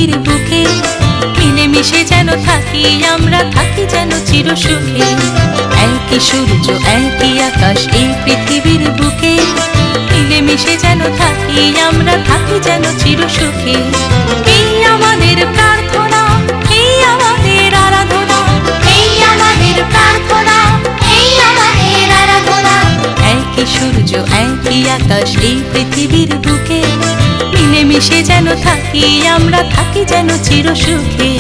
পৃথিবীর বুকে, মিলেমিশে যেন থাকি আমরা, থাকি যেন চিরসুখে। একই সূর্য একই আকাশ এই পৃথিবীর বুকে, মিলেমিশে যেন থাকি আমরা, থাকি যেন চিরসুখে। এই আমাদের প্রার্থনা, এই আমাদের আরাধনা, এই আমাদের প্রার্থনা, এই আমাদের আরাধনা। একই সূর্য একই আকাশ এই পৃথিবীর বুকে, মিলেমিশে যেন থাকি আমরা, থাকি যেন চিরসুখে।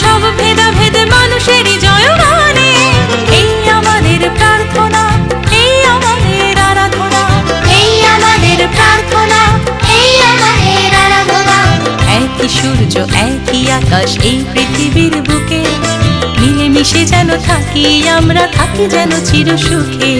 সব ভেদাভেদ মানুষেরই জয়গানে। এই আমাদের প্রার্থনা, এই আমাদের আরাধনা, এই আমাদের প্রার্থনা, এই আমাদের আরাধনা। একই সূর্য একই আকাশ এই পৃথিবীর বুকে, মিলেমিশে যেন থাকি আমরা, থাকি যেন চিরসুখে।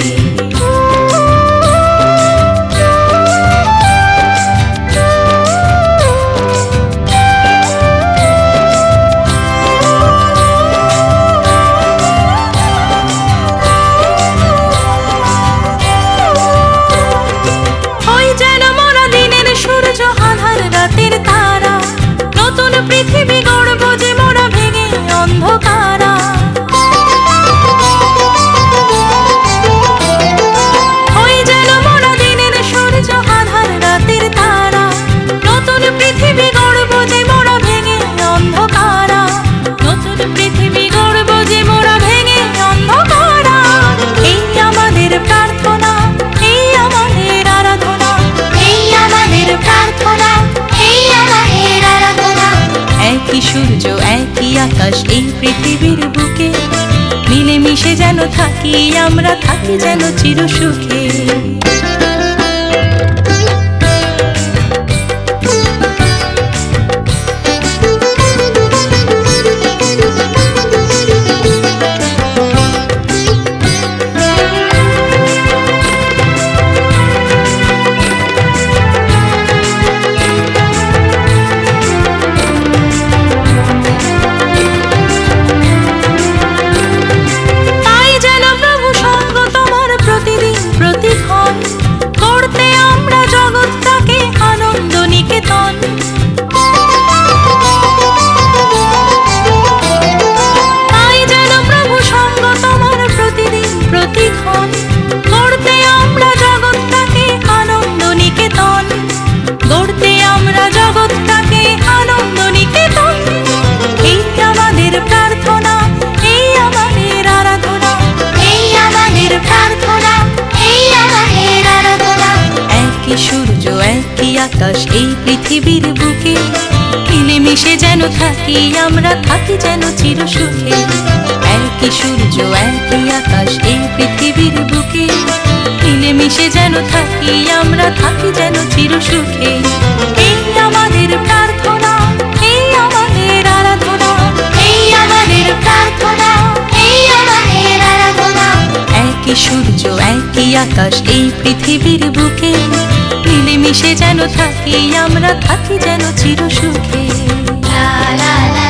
পৃথিবী গড়ব যে মোরা ভেঙে অন্ধকারা, ওই যেন মোরা দিনের সূর্য আধার রাতের তারা। নতুন পৃথিবী গড়ব যে মোরা ভেঙে অন্ধকারা, নতুন পৃথিবী গড়ব যে মোরা ভেঙে অন্ধকারা। এই আমাদের প্রার্থনা, এই আমাদের আরাধনা, এই আমাদের প্রার্থনা, এই আমাদের আরাধনা। একই সূর্য একই আকাশ এই পৃথিবীর বুকে, মিলেমিশে যেন থাকি আমরা, থাকি যেন চিরসুখে। সূর্য একই আকাশ এই পৃথিবীর বুকে, মিলেমিশে যেন থাকি আমরা, থাকি যেন চিরসুখে। একই সূর্য একই আকাশ এই পৃথিবীর বুকে, মিলেমিশে যেন থাকি আমরা, থাকি যেন চিরসুখে। এই আমাদের প্রার্থনা, এই আমাদের আরাধনা, এই আমাদের প্রার্থনা, এই আমাদের আরাধনা। একই সূর্য একই আকাশ এই পৃথিবীর বুকে, মিলেমিশে যেন থাকি আমরা, থাকি যেন চিরসুখে। লা লা লা।